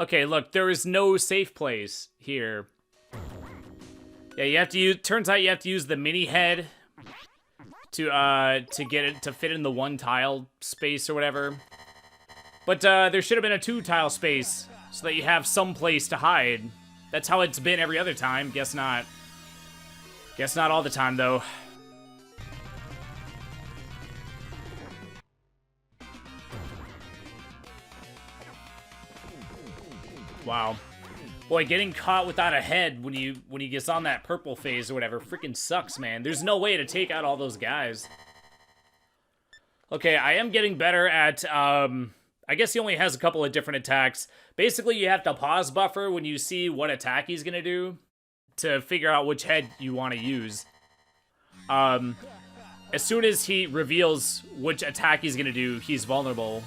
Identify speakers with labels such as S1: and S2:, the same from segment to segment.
S1: Okay, look, there is no safe place here. Yeah, you have to use, turns out you have to use the mini head to get it to fit in the 1 tile space or whatever. But there should have been a 2 tile space so that you have some place to hide. That's how it's been every other time. Guess not. Guess not all the time though. Wow. Boy, getting caught without a head when you get on that purple phase or whatever freaking sucks, man. There's no way to take out all those guys. Okay, I am getting better at, I guess he only has a couple of different attacks. Basically, you have to pause buffer when you see what attack he's gonna do to figure out which head you want to use. As soon as he reveals which attack he's gonna do, he's vulnerable.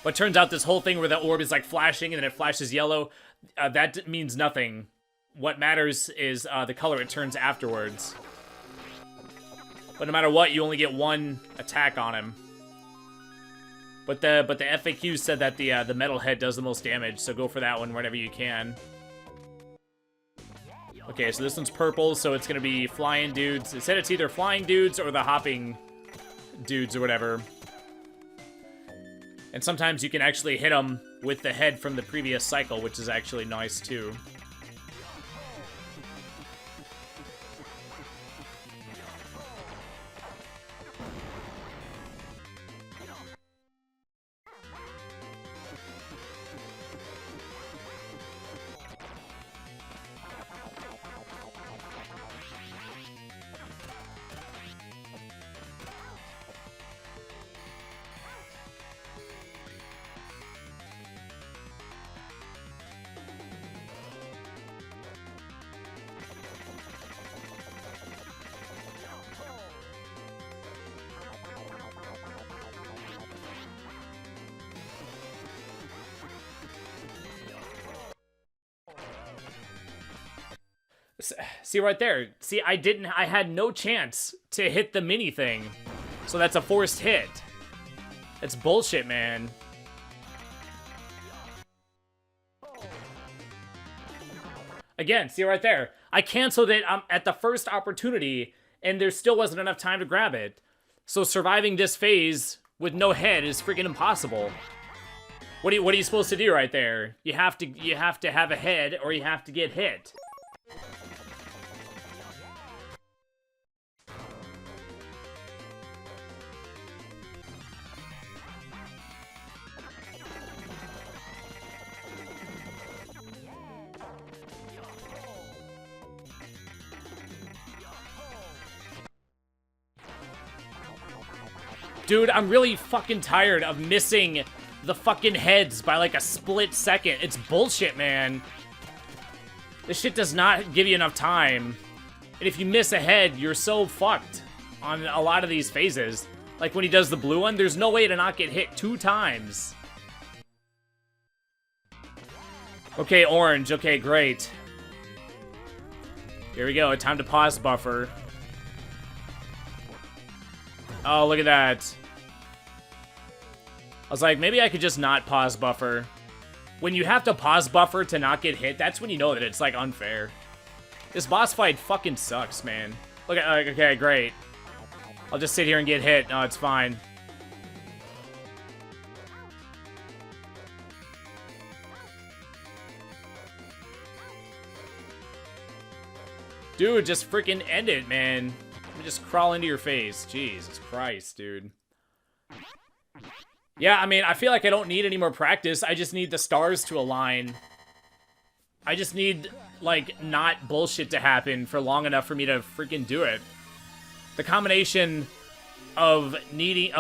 S1: But turns out this whole thing where the orb is like flashing and then it flashes yellow, that means nothing. What matters is the color it turns afterwards. But no matter what, you only get 1 attack on him. But the FAQ said that the metal head does the most damage, so go for that one whenever you can. Okay, so this one's purple, so it's gonna be flying dudes. It said it's either flying dudes or the hopping dudes or whatever. And sometimes you can actually hit them with the head from the previous cycle, which is actually nice too. See right there. See, I had no chance to hit the mini thing. So that's a forced hit. That's bullshit, man. Again, see right there. I canceled it at the first opportunity, and there still wasn't enough time to grab it. So surviving this phase with no head is freaking impossible. What are you supposed to do right there? You have to have a head, or you have to get hit. Dude, I'm really fucking tired of missing the fucking heads by like a split second. It's bullshit, man. This shit does not give you enough time. And if you miss a head, you're so fucked on a lot of these phases. Like when he does the blue one, there's no way to not get hit 2 times. Okay, orange. Okay, great. Here we go. Time to pause buffer. Oh, look at that. I was like, maybe I could just not pause buffer. When you have to pause buffer to not get hit, that's when you know that it's, like, unfair. This boss fight fucking sucks, man. Look at, okay, great. I'll just sit here and get hit. No, it's fine. Dude, just freaking end it, man. Let me just crawl into your face. Jesus Christ, dude. Yeah, I mean, I feel like I don't need any more practice. I just need the stars to align. I just need, like, not bullshit to happen for long enough for me to freaking do it. The combination of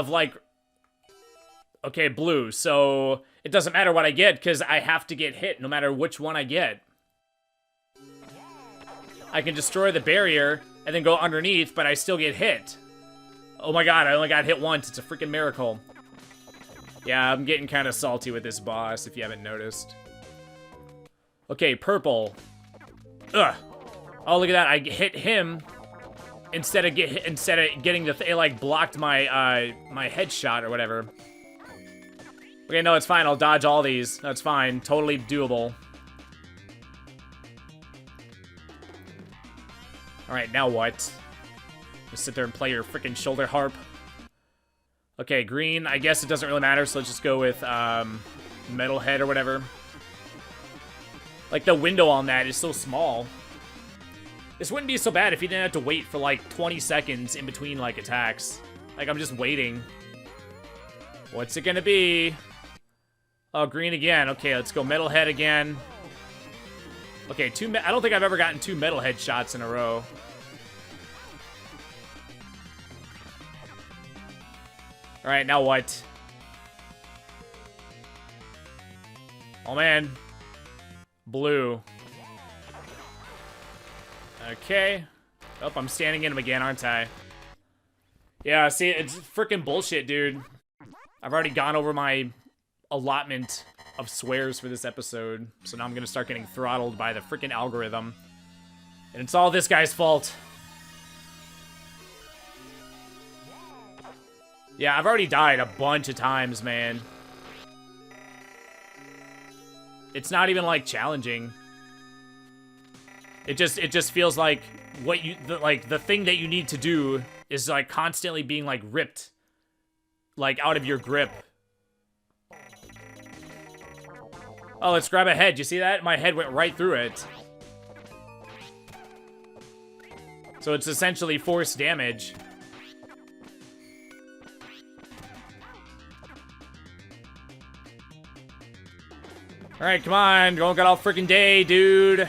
S1: like, okay, blue. So it doesn't matter what I get because I have to get hit no matter which one I get. I can destroy the barrier and then go underneath, but I still get hit. Oh my god, I only got hit once. It's a freaking miracle. Yeah, I'm getting kind of salty with this boss, if you haven't noticed. Okay, purple. Ugh. Oh, look at that. I hit him instead of getting the it like blocked my my headshot or whatever. Okay, no, it's fine. I'll dodge all these. That's fine. Totally doable. Alright, now what? Just sit there and play your freaking shoulder harp. Okay, green. I guess it doesn't really matter, so let's just go with Metalhead or whatever. Like, the window on that is so small. This wouldn't be so bad if you didn't have to wait for, like, 20 seconds in between, like, attacks. Like, I'm just waiting. What's it gonna be? Oh, green again. Okay, let's go Metalhead again. Okay, I don't think I've ever gotten 2 Metalhead shots in a row. Alright, now what? Oh, man. Blue. Okay. Oh, I'm standing in him again, aren't I? Yeah, see, it's freaking bullshit, dude. I've already gone over my allotment of swears for this episode, so now I'm gonna start getting throttled by the freaking algorithm. And it's all this guy's fault. Yeah, I've already died a bunch of times, man. It's not even, like, challenging. It just feels like what the thing that you need to do is, like, constantly being, like, ripped, like, out of your grip. Oh, let's grab a head. You see that? My head went right through it. So it's essentially force damage. Alright, come on. Don't get all freaking day, dude.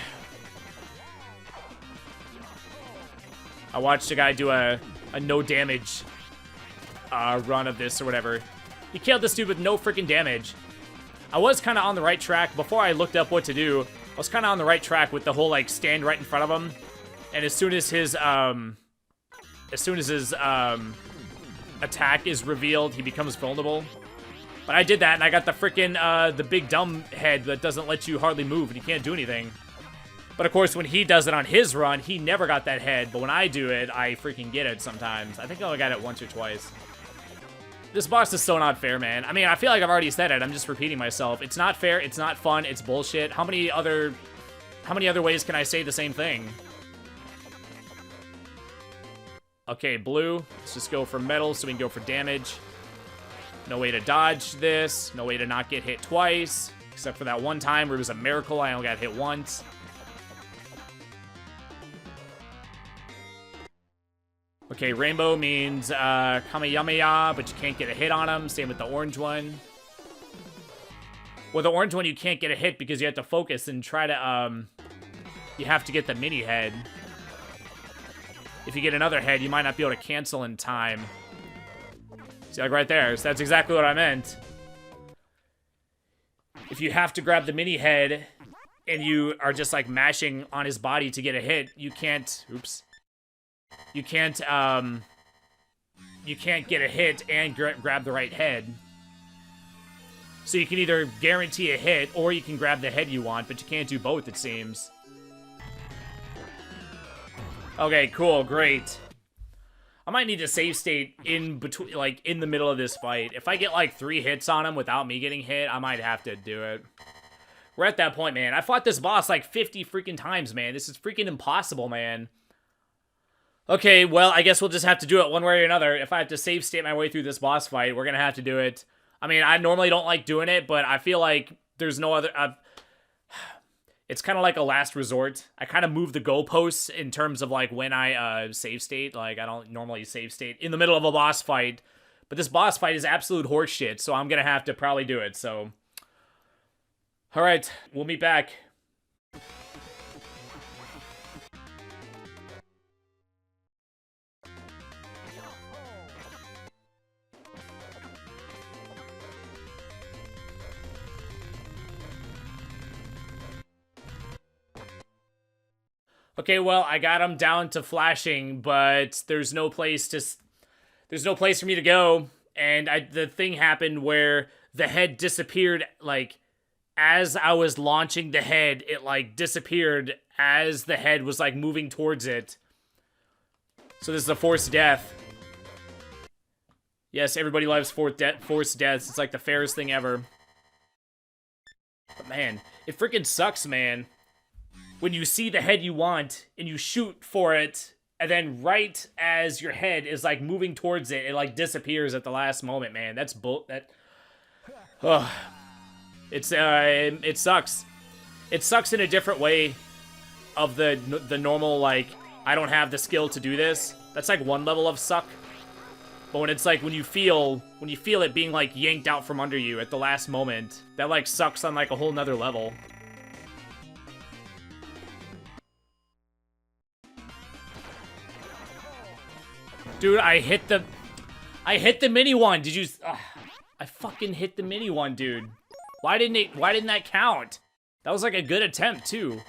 S1: I watched a guy do a no damage run of this or whatever. He killed this dude with no freaking damage. I was kind of on the right track. Before I looked up what to do, I was kind of on the right track with the whole, like, stand right in front of him. And as soon as his attack is revealed, he becomes vulnerable. But I did that, and I got the freaking, the big dumb head that doesn't let you hardly move, and you can't do anything. But of course, when he does it on his run, he never got that head. But when I do it, I freaking get it sometimes. I think I only got it once or twice. This boss is so not fair, man. I mean, I feel like I've already said it. I'm just repeating myself. It's not fair. It's not fun. It's bullshit. How many other ways can I say the same thing? Okay, blue. Let's just go for metal so we can go for damage. No way to dodge this. No way to not get hit twice. Except for that one time where it was a miracle. I only got hit once. Okay, rainbow means Kamehameha, but you can't get a hit on him. Same with the orange one. Well, the orange one you can't get a hit because you have to focus and try to, you have to get the mini head. If you get another head, you might not be able to cancel in time. See, like right there. So that's exactly what I meant. If you have to grab the mini head and you are just, like, mashing on his body to get a hit, you can't... Oops. You can't get a hit and grab the right head. So you can either guarantee a hit, or you can grab the head you want, but you can't do both, it seems. Okay, cool, great. I might need to save state in between, like, in the middle of this fight. If I get, like, 3 hits on him without me getting hit, I might have to do it. We're at that point, man. I fought this boss, like, 50 freaking times, man. This is freaking impossible, man. Okay, well, I guess we'll just have to do it one way or another. If I have to save state my way through this boss fight, we're gonna have to do it. I mean, I normally don't like doing it, but I feel like there's no other... it's kind of like a last resort. I kind of move the goalposts in terms of, like, when I save state. Like, I don't normally save state in the middle of a boss fight. But this boss fight is absolute horseshit, so I'm gonna have to probably do it, so... Alright, we'll meet back. Okay, well, I got him down to flashing, but there's no place for me to go, and the thing happened where the head disappeared, like, as I was launching the head, it, like, disappeared as the head was, like, moving towards it. So this is a forced death. Yes, everybody loves forced deaths. It's like the fairest thing ever. But man, it freaking sucks, man. When you see the head you want, and you shoot for it, and then right as your head is, like, moving towards it, it, like, disappears at the last moment, man. That's it sucks. It sucks in a different way of the normal, like, I don't have the skill to do this. That's, like, one level of suck. But when it's, like, when you feel it being, like, yanked out from under you at the last moment, that, like, sucks on, like, a whole nother level. Dude, I hit the mini one. Did you? I fucking hit the mini one, dude. Why didn't that count? That was like a good attempt too.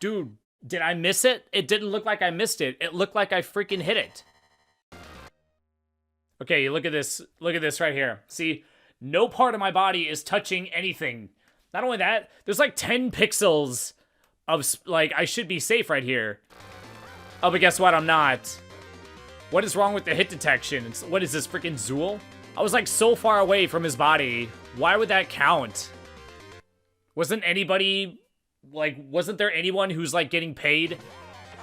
S1: Dude, did I miss it? It didn't look like I missed it. It looked like I freaking hit it. Okay, look at this. Look at this right here. See, no part of my body is touching anything. Not only that, there's like 10 pixels of, like, I should be safe right here. Oh, but guess what? I'm not. What is wrong with the hit detection? What is this, freaking Zool? I was, like, so far away from his body. Why would that count? Wasn't there anyone who's, like, getting paid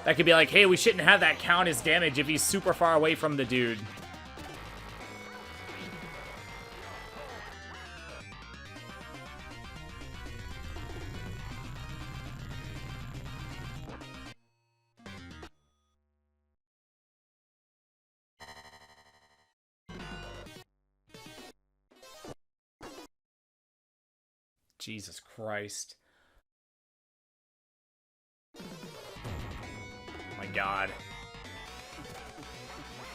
S1: that could be like, hey, we shouldn't have that count as damage if he's super far away from the dude? Jesus Christ. Oh my god.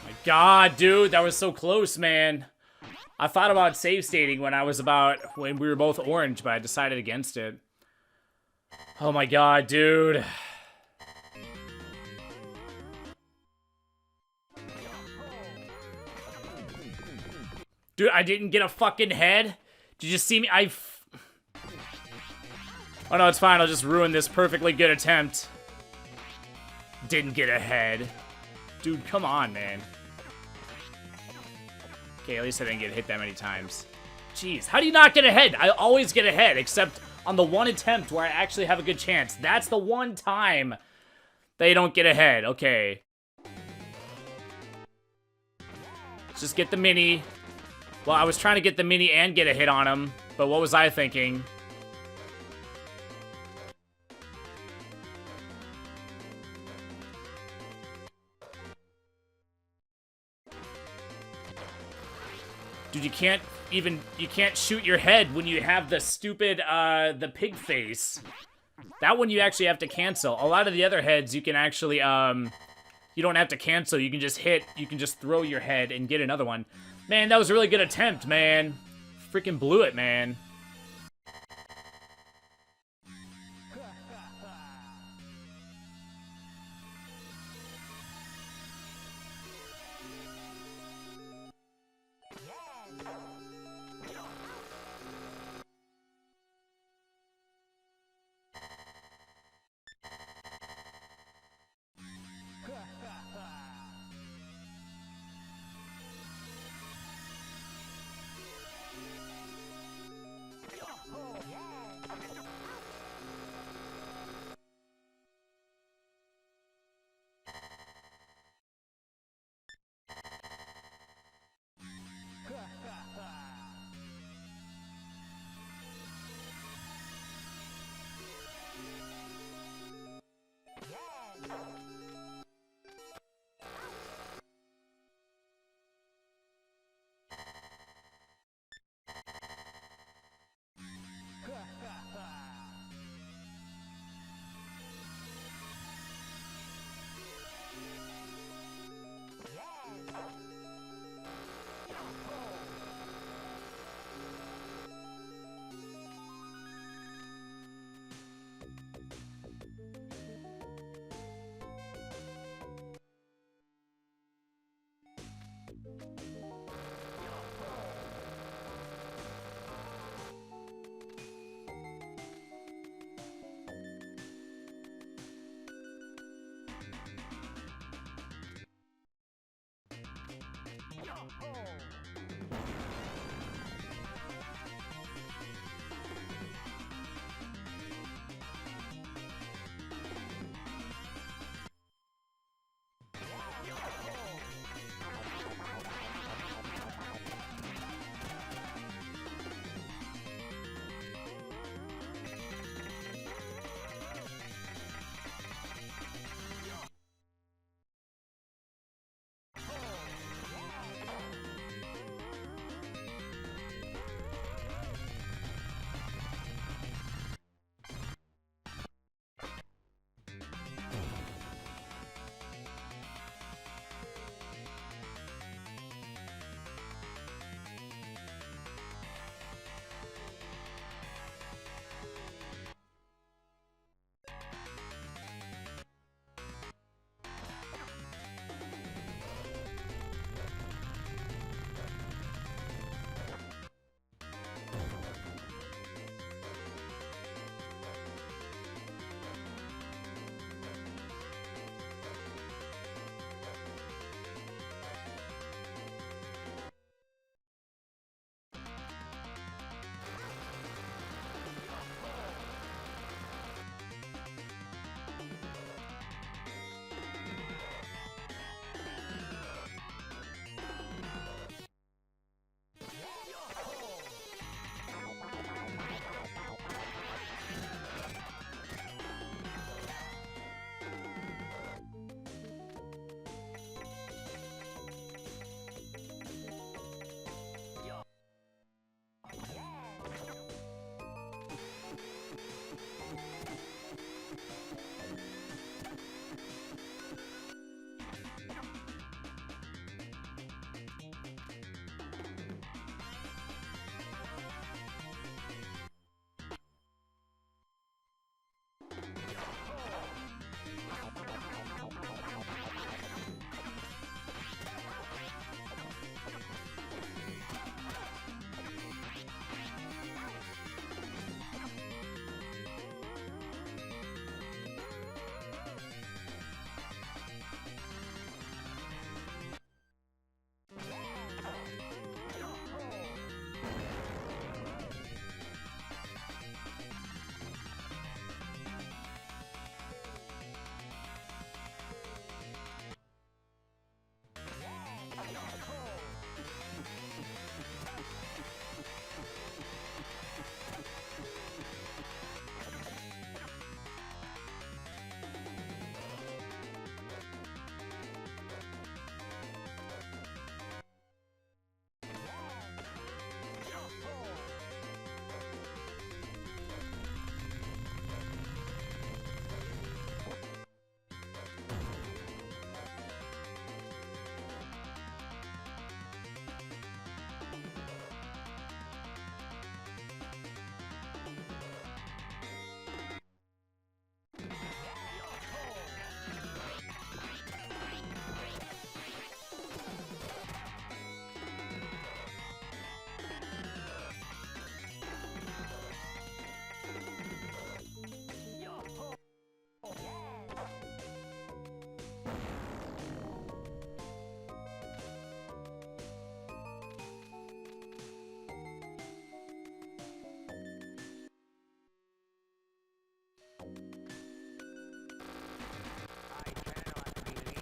S1: My god, dude, that was so close, man. I thought about save stating when we were both orange, but I decided against it. Oh my god, dude. Dude, I didn't get a fucking head? Did you see me? Oh no, it's fine. I'll just ruin this perfectly good attempt. Didn't get a head. Dude, come on, man. Okay, at least I didn't get hit that many times. Jeez, how do you not get a head? I always get a head, except on the one attempt where I actually have a good chance. That's the one time they don't get a head. Okay. Let's just get the mini. Well, I was trying to get the mini and get a hit on him, but what was I thinking? Dude, you can't shoot your head when you have the stupid, the pig face. That one you actually have to cancel. A lot of the other heads you can actually, you don't have to cancel. You can just throw your head and get another one. Man, that was a really good attempt, man. Freaking blew it, man.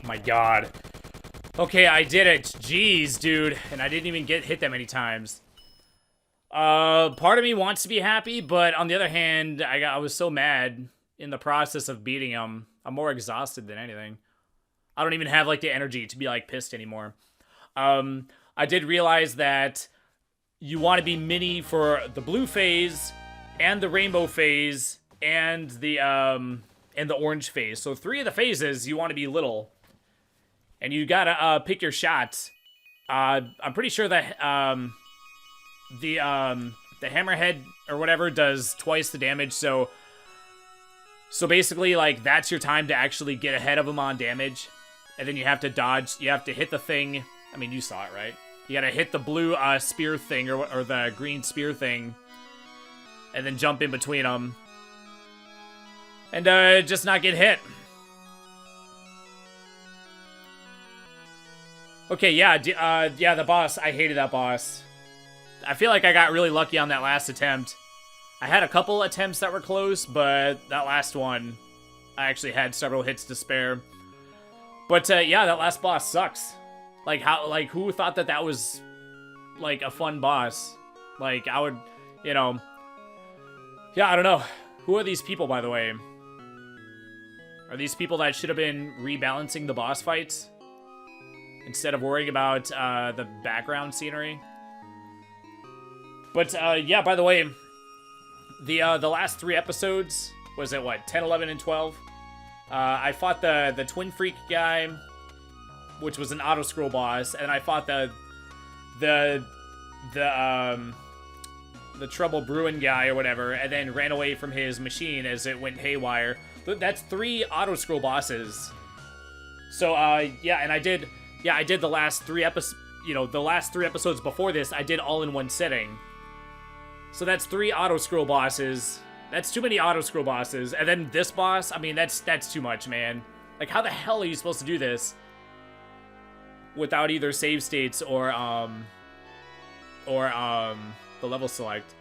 S1: My god. Okay, I did it. Jeez, dude. And I didn't even get hit that many times. Part of me wants to be happy, but on the other hand, I was so mad in the process of beating him. I'm more exhausted than anything. I don't even have, like, the energy to be, like, pissed anymore. I did realize that you want to be mini for the blue phase, and the rainbow phase, and the orange phase. So 3 of the phases, you want to be little. And you gotta, pick your shots. I'm pretty sure that, the hammerhead or whatever does twice the damage, so basically, like, that's your time to actually get ahead of him on damage. And then you have to dodge, you have to hit the thing. I mean, you saw it, right? You gotta hit the blue, spear thing, or the green spear thing. And then jump in between them. And, just not get hit. Okay, yeah, the boss. I hated that boss. I feel like I got really lucky on that last attempt. I had a couple attempts that were close, but that last one, I actually had several hits to spare. But, yeah, that last boss sucks. Like, who thought that was, like, a fun boss? Like, I would, you know... Yeah, I don't know. Who are these people, by the way? Are these people that should have been rebalancing the boss fights? Instead of worrying about, the background scenery? But, yeah, by the way, the last 3 episodes, was it, what, 10, 11, and 12? I fought the Twin Freak guy, which was an auto-scroll boss, and I fought the Trouble Bruin guy or whatever, and then ran away from his machine as it went haywire. That's 3 auto-scroll bosses. So, yeah, and I did the last 3 episodes, the last 3 episodes before this, I did all in one sitting. So that's 3 auto-scroll bosses. That's too many auto-scroll bosses. And then this boss, I mean, that's too much, man. Like, how the hell are you supposed to do this without either save states or the level select?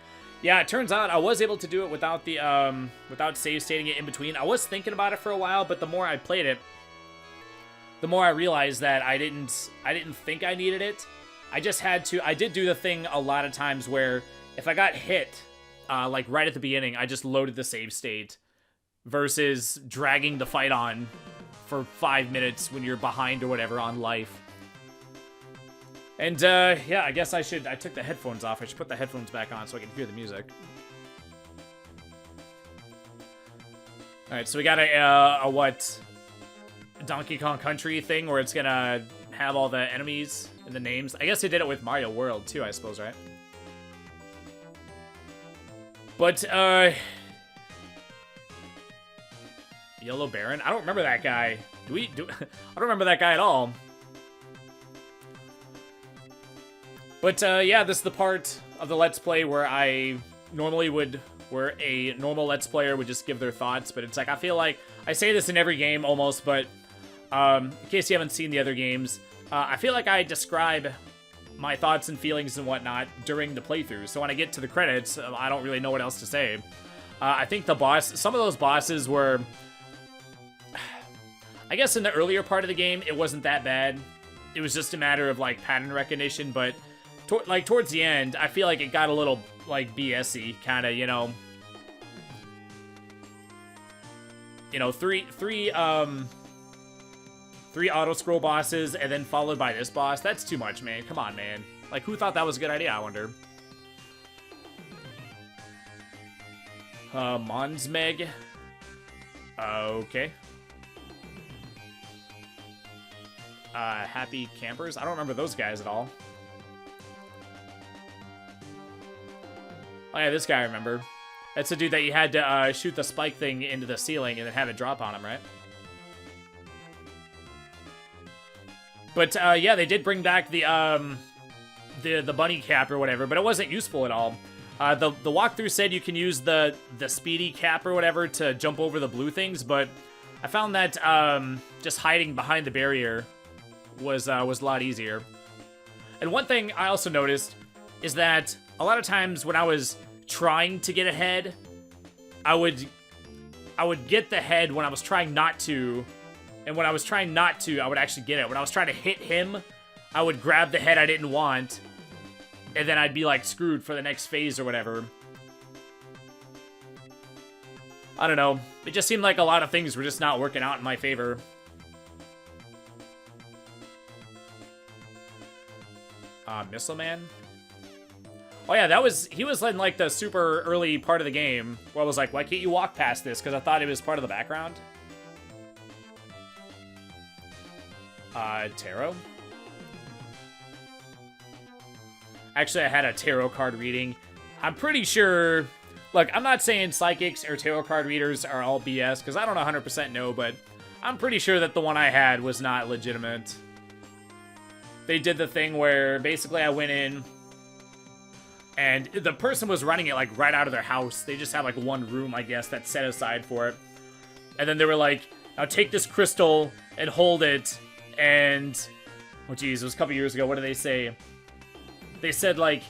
S1: Yeah, it turns out I was able to do it without the, without save stating it in between. I was thinking about it for a while, but the more I played it, the more I realized that I didn't think I needed it. I just had to, I did do the thing a lot of times where if I got hit, like right at the beginning, I just loaded the save state versus dragging the fight on for 5 minutes when you're behind or whatever on life. And, yeah, I guess I took the headphones off. I should put the headphones back on so I can hear the music. Alright, so we got a what? Donkey Kong Country thing where it's gonna have all the enemies and the names. I guess they did it with Mario World too, I suppose, right? But, Yellow Baron? I don't remember that guy. I don't remember that guy at all. But, yeah, this is the part of the Let's Play where I normally would, where a normal Let's Player would just give their thoughts, but it's like, I feel like, I say this in every game almost, but, in case you haven't seen the other games, I feel like I describe my thoughts and feelings and whatnot during the playthrough, so when I get to the credits, I don't really know what else to say. I think some of those bosses were, I guess in the earlier part of the game, it wasn't that bad. It was just a matter of, like, pattern recognition, but towards the end, I feel like it got a little, like, BS-y, kind of, three auto-scroll bosses, and then followed by this boss. That's too much, man. Come on, man. Like, who thought that was a good idea, I wonder? Monsmeg. Okay. Happy Campers? I don't remember those guys at all. Oh yeah, this guy I remember. That's the dude that you had to shoot the spike thing into the ceiling and then have it drop on him, right? But yeah, they did bring back the bunny cap or whatever, but it wasn't useful at all. The walkthrough said you can use the speedy cap or whatever to jump over the blue things, but I found that just hiding behind the barrier was a lot easier. And one thing I also noticed is that a lot of times when I was trying to get ahead, I would get the head when I was trying not to, And when I was trying not to, I would actually get it. When I was trying to hit him, I would grab the head I didn't want. And then I'd be, like, screwed for the next phase or whatever. I don't know. It just seemed like a lot of things were just not working out in my favor. Missile Man? Oh yeah, he was in like the super early part of the game where I was like, why can't you walk past this? Because I thought it was part of the background. Tarot? Actually, I had a tarot card reading. I'm pretty sure... Look, I'm not saying psychics or tarot card readers are all BS, because I don't 100% know, but I'm pretty sure that the one I had was not legitimate. They did the thing where basically I went in, and the person was running it like right out of their house. They just had like one room, I guess, that's set aside for it. And then they were like, now take this crystal and hold it, and... Oh geez, it was a couple years ago. What did they say? They said like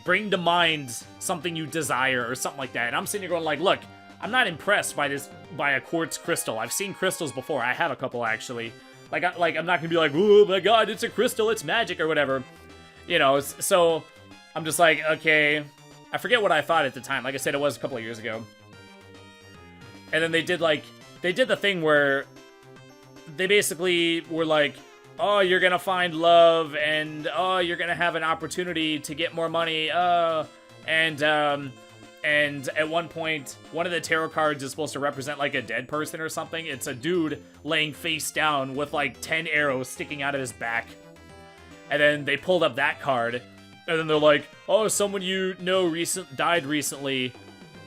S1: bring to mind something you desire or something like that. And I'm sitting here going like, look, I'm not impressed by a quartz crystal. I've seen crystals before. I have a couple actually. I'm not gonna be like, oh my god, it's a crystal, it's magic or whatever. You know, so I'm just like, okay. I forget what I thought at the time. Like I said, it was a couple of years ago. And then they did the thing where they basically were like, oh, you're gonna find love, and oh, you're gonna have an opportunity to get more money, and at one point, one of the tarot cards is supposed to represent like a dead person or something. It's a dude laying face down with like 10 arrows sticking out of his back. And then they pulled up that card, and then they're like, oh, someone you know died recently.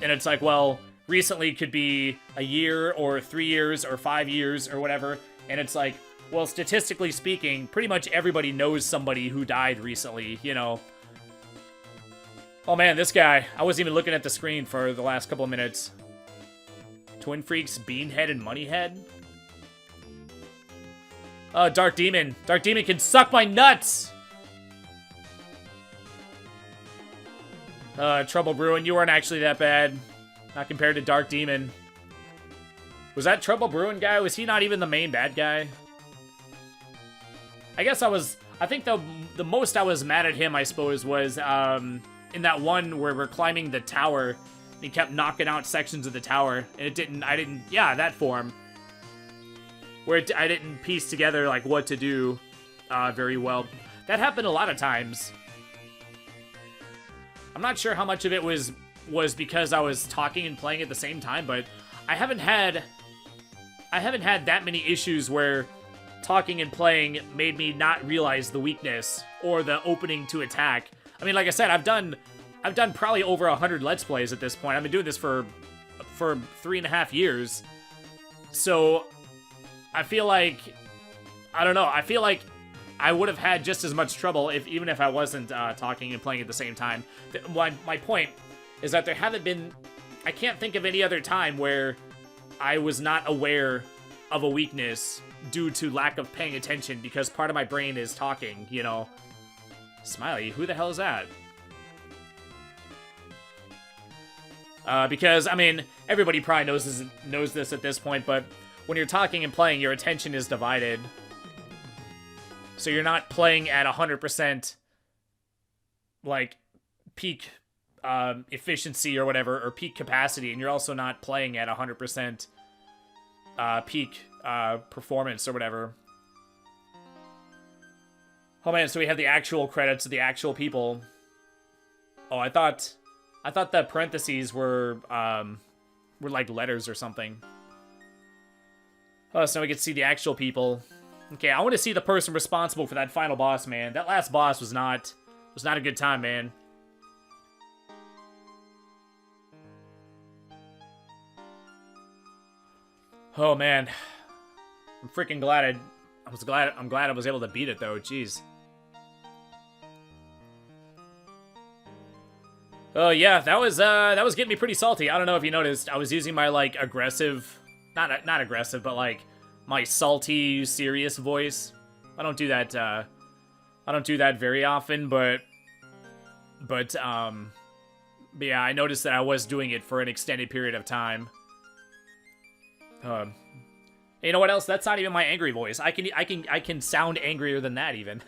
S1: And it's like, well, recently could be a year or 3 years or 5 years or whatever. And it's like, well, statistically speaking, pretty much everybody knows somebody who died recently, you know. Oh man, this guy. I wasn't even looking at the screen for the last couple of minutes. Twin Freaks, Beanhead, and Moneyhead. Oh, Dark Demon. Dark Demon can suck my nuts! Trouble Brewing, you weren't actually that bad. Not compared to Dark Demon. Was that Trouble Brewing guy? Was he not even the main bad guy? I guess I think the most I was mad at him, I suppose, was in that one where we're climbing the tower, and he kept knocking out sections of the tower, and yeah, that form. Where I didn't piece together, like, what to do very well. That happened a lot of times. I'm not sure how much of it was because I was talking and playing at the same time, but I haven't had that many issues where talking and playing made me not realize the weakness or the opening to attack. I mean, like I said, I've done probably over 100 Let's Plays at this point. I've been doing this for 3.5 years. So I feel like, I don't know, I feel like I would have had just as much trouble even if I wasn't talking and playing at the same time. My point is that I can't think of any other time where I was not aware of a weakness due to lack of paying attention because part of my brain is talking, you know. Smiley, who the hell is that? Because, I mean, everybody probably knows this at this point, but when you're talking and playing, your attention is divided. So you're not playing at 100%, like, peak efficiency or whatever, or peak capacity, and you're also not playing at 100% peak performance or whatever. Oh man, so we have the actual credits of the actual people. Oh, I thought the parentheses were like letters or something. Oh, so now we can see the actual people. Okay, I want to see the person responsible for that final boss, man. That last boss was not a good time, man. Oh man, I'm freaking glad I'm glad I was able to beat it though. Jeez. Oh yeah, that was getting me pretty salty. I don't know if you noticed. I was using my like aggressive, not aggressive, but like my salty, serious voice. I don't do that. I don't do that very often, but yeah, I noticed that I was doing it for an extended period of time. You know what else? That's not even my angry voice. I can sound angrier than that even.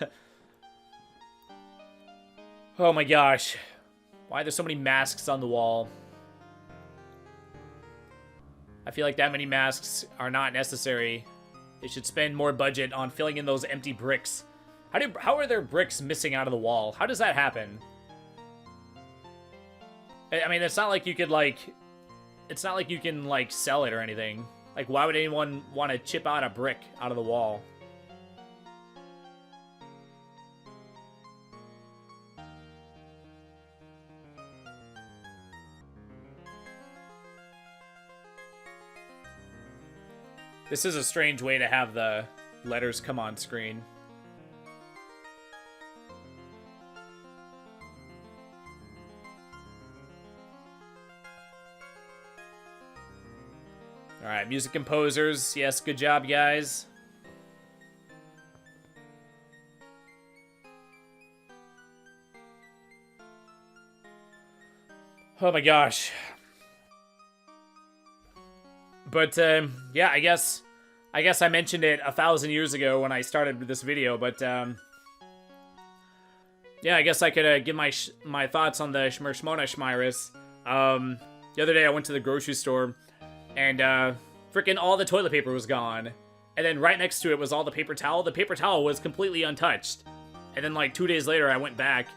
S1: Oh my gosh. Why are there so many masks on the wall? I feel like that many masks are not necessary. They should spend more budget on filling in those empty bricks. How are there bricks missing out of the wall? How does that happen? I mean, it's not like you could, like... It's not like you can, like, sell it or anything. Like, why would anyone want to chip out a brick out of the wall? This is a strange way to have the letters come on screen. Alright, music composers. Yes, good job, guys. Oh my gosh. But, yeah, I guess I mentioned it 1,000 years ago when I started this video, but, yeah, I guess I could, give my thoughts on the Shmershmona Shmiris. The other day I went to the grocery store, and, frickin' all the toilet paper was gone. And then right next to it was all the paper towel. The paper towel was completely untouched. And then, like, 2 days later, I went back,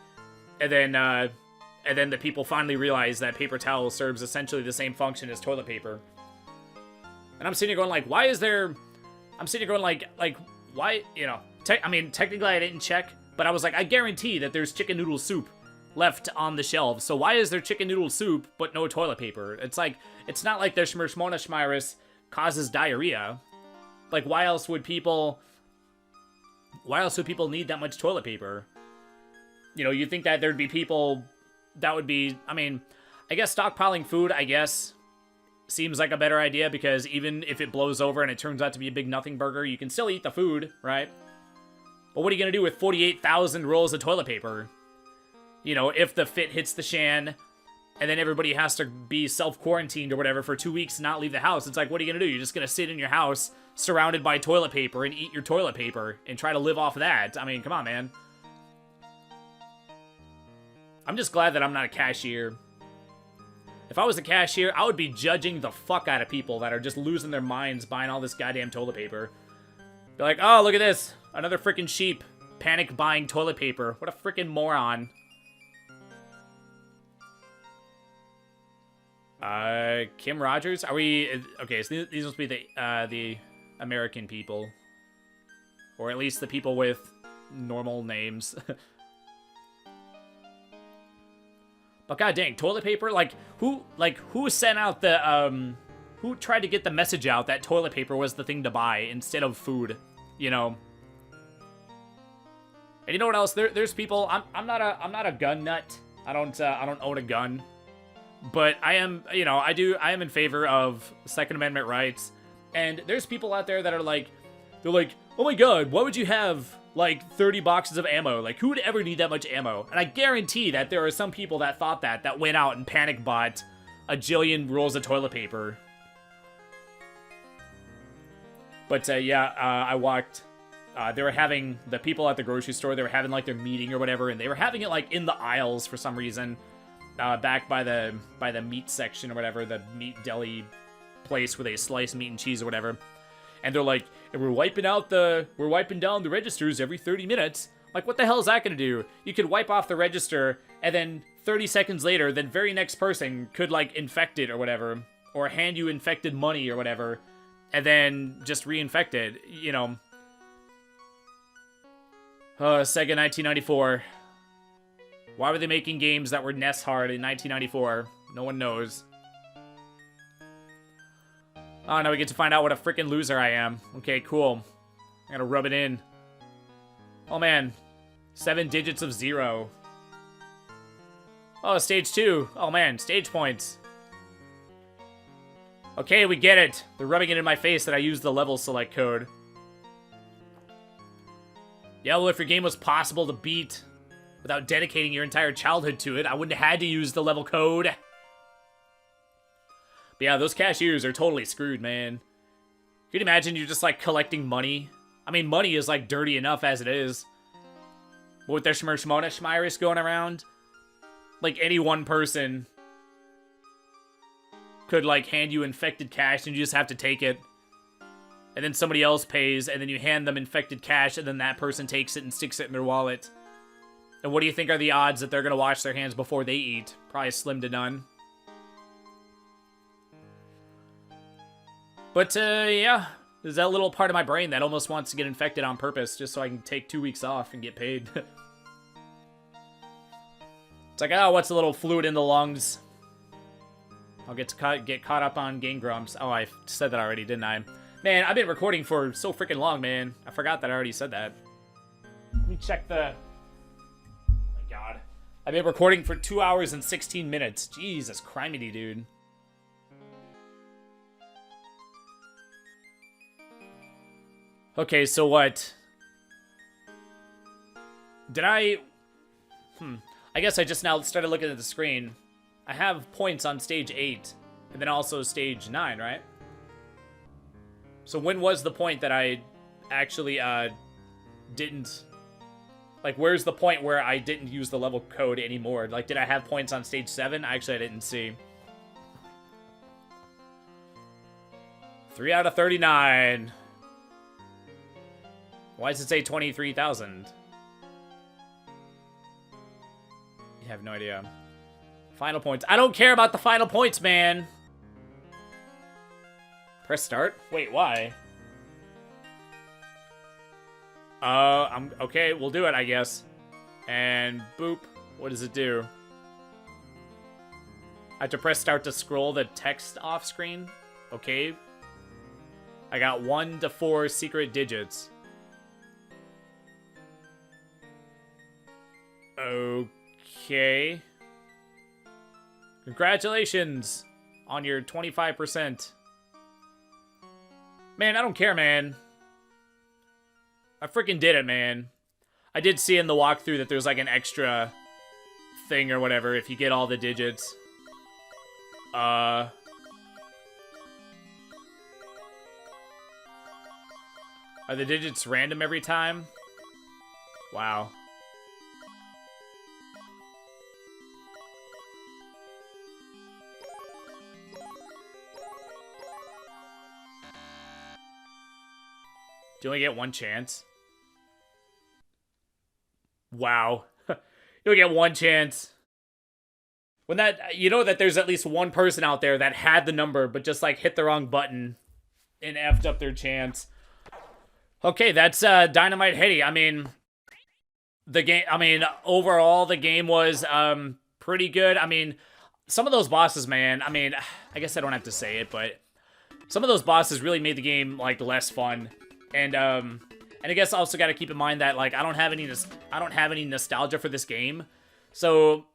S1: and then the people finally realized that paper towel serves essentially the same function as toilet paper. And I'm sitting here going, like, why is there... I'm sitting here going, like, why, you know... I mean, technically I didn't check, but I was like, I guarantee that there's chicken noodle soup left on the shelves. So why is there chicken noodle soup, but no toilet paper? It's like, it's not like the Shmershmona Shmiris causes diarrhea. Like, why else would people need that much toilet paper? You know, you'd think that there'd be people that would be... I mean, I guess stockpiling food, I guess... seems like a better idea, because even if it blows over and it turns out to be a big nothing burger, you can still eat the food, right? But what are you going to do with 48,000 rolls of toilet paper? You know, if the fit hits the shan, and then everybody has to be self-quarantined or whatever for 2 weeks and not leave the house, it's like, what are you going to do? You're just going to sit in your house surrounded by toilet paper and eat your toilet paper and try to live off that? I mean, come on, man. I'm just glad that I'm not a cashier. If I was a cashier, I would be judging the fuck out of people that are just losing their minds buying all this goddamn toilet paper. Be like, oh, look at this. Another freaking sheep. Panic buying toilet paper. What a freaking moron. Kim Rogers? Are we... Okay, so these must be the American people. Or at least the people with normal names. But god dang, toilet paper? Who sent out the, who tried to get the message out that toilet paper was the thing to buy instead of food, you know? And you know what else? There's people, I'm not a gun nut. I don't own a gun. But I am, you know, I am in favor of Second Amendment rights. And there's people out there that are like, they're like, oh my god, why would you have... like 30 boxes of ammo? Like, who would ever need that much ammo? And I guarantee that there are some people that thought that went out and panic bought a jillion rolls of toilet paper. But yeah, I walked. They were having the people at the grocery store. They were having like their meeting or whatever, and they were having it like in the aisles for some reason, back by the meat section or whatever, the meat deli place where they slice meat and cheese or whatever. And they're like, we're wiping down the registers every 30 minutes. Like, what the hell is that gonna do? You could wipe off the register, and then 30 seconds later, the very next person could, like, infect it or whatever. Or hand you infected money or whatever. And then just reinfect it, you know. Sega 1994. Why were they making games that were NES hard in 1994? No one knows. Oh, now we get to find out what a freaking loser I am. Okay, cool. I gotta rub it in. Oh, man. 7 digits of 0. Oh, stage 2. Oh, man. Stage points. Okay, we get it. They're rubbing it in my face that I used the level select code. Yeah, well, if your game was possible to beat without dedicating your entire childhood to it, I wouldn't have had to use the level code. But yeah, those cashiers are totally screwed, man. Can you imagine you just, like, collecting money? I mean, money is, like, dirty enough as it is. But with their Shmurshmona Shmyris going around, like, any one person could, like, hand you infected cash and you just have to take it. And then somebody else pays, and then you hand them infected cash, and then that person takes it and sticks it in their wallet. And what do you think are the odds that they're going to wash their hands before they eat? Probably slim to none. But, yeah. There's that little part of my brain that almost wants to get infected on purpose just so I can take 2 weeks off and get paid. It's like, oh, what's a little fluid in the lungs? I'll get caught up on Game Grumps. Oh, I said that already, didn't I? Man, I've been recording for so freaking long, man. I forgot that I already said that. Let me check the... Oh my god. I've been recording for 2 hours and 16 minutes. Jesus criminy, dude. Okay, so what? Did I... I guess I just now started looking at the screen. I have points on stage 8, and then also stage 9, right? So when was the point that I actually, didn't... Like, where's the point where I didn't use the level code anymore? Like, did I have points on stage 7? Actually, I didn't see. 3 out of 39. Why does it say 23,000? You have no idea. Final points. I don't care about the final points, man. Press start? Wait, why? Okay, we'll do it, I guess. And boop. What does it do? I have to press start to scroll the text off screen. Okay. I got 1 to 4 secret digits. Okay. Congratulations on your 25%. Man, I don't care, man. I freaking did it, man. I did see in the walkthrough that there's like an extra thing or whatever if you get all the digits. Are the digits random every time? Wow. Do you only get one chance? Wow. You only get one chance. When that, you know that there's at least one person out there that had the number, but just like hit the wrong button and effed up their chance. Okay, that's Dynamite Headdy. I mean, overall the game was pretty good. I mean, some of those bosses, man, I mean, I guess I don't have to say it, but some of those bosses really made the game like less fun. And I guess I also got to keep in mind that like I don't have any nostalgia for this game, so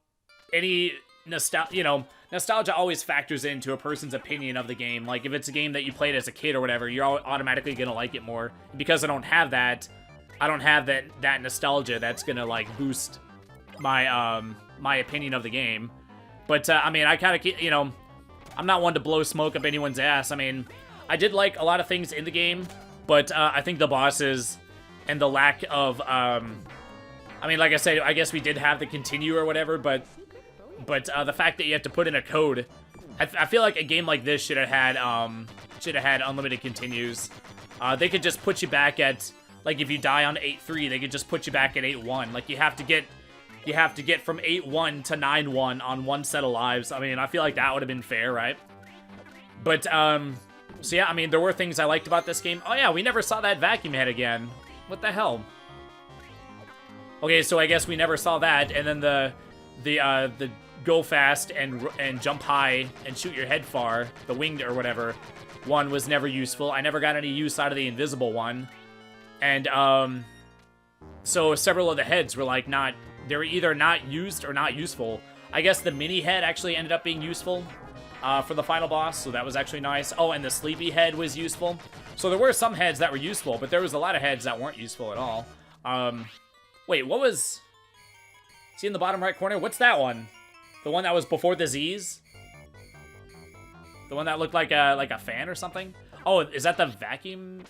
S1: any nostalgia always factors into a person's opinion of the game. Like if it's a game that you played as a kid or whatever, you're automatically gonna like it more. Because I don't have that nostalgia that's gonna like boost my my opinion of the game. But I mean, I kind of I'm not one to blow smoke up anyone's ass. I mean, I did like a lot of things in the game. But I think the bosses and the lack of, I mean, like I said, I guess we did have the continue or whatever, but the fact that you have to put in a code, I feel like a game like this should have had unlimited continues. They could just put you back at, like if you die on 8-3, they could just put you back at 8-1. Like you have to get from 8-1 to 9-1 on one set of lives. I mean, I feel like that would have been fair, right? But so yeah, I mean, there were things I liked about this game. Oh yeah, we never saw that vacuum head again. What the hell? Okay, so I guess we never saw that, and then the go fast and jump high and shoot your head far, the winged or whatever, one was never useful. I never got any use out of the invisible one. And so several of the heads were like they were either not used or not useful. I guess the mini head actually ended up being useful. For the final boss, so that was actually nice. Oh, and the sleepy head was useful. So there were some heads that were useful, but there was a lot of heads that weren't useful at all. Wait, what was... See in the bottom right corner? What's that one? The one that was before the Z's? The one that looked like a fan or something? Oh, is that the vacuum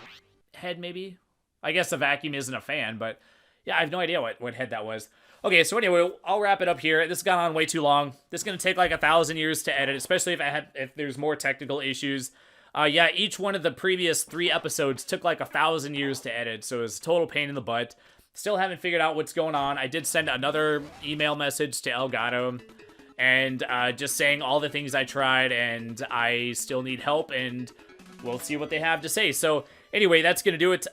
S1: head, maybe? I guess the vacuum isn't a fan, but yeah, I have no idea what head that was. Okay, so anyway, I'll wrap it up here. This has gone on way too long. This is going to take like 1,000 years to edit, especially if there's more technical issues. Yeah, each one of the previous 3 episodes took like 1,000 years to edit, so it was a total pain in the butt. Still haven't figured out what's going on. I did send another email message to Elgato, and just saying all the things I tried, and I still need help, and we'll see what they have to say. So anyway, that's going to do it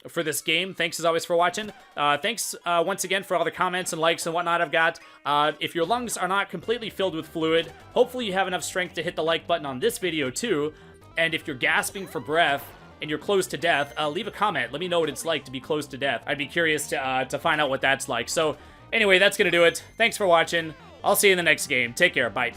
S1: for this game. Thanks as always for watching. Thanks once again for all the comments and likes and whatnot I've got. If your lungs are not completely filled with fluid, hopefully you have enough strength to hit the like button on this video too. And if you're gasping for breath and you're close to death, leave a comment. Let me know what it's like to be close to death. I'd be curious to find out what that's like. So anyway, that's going to do it. Thanks for watching. I'll see you in the next game. Take care. Bye.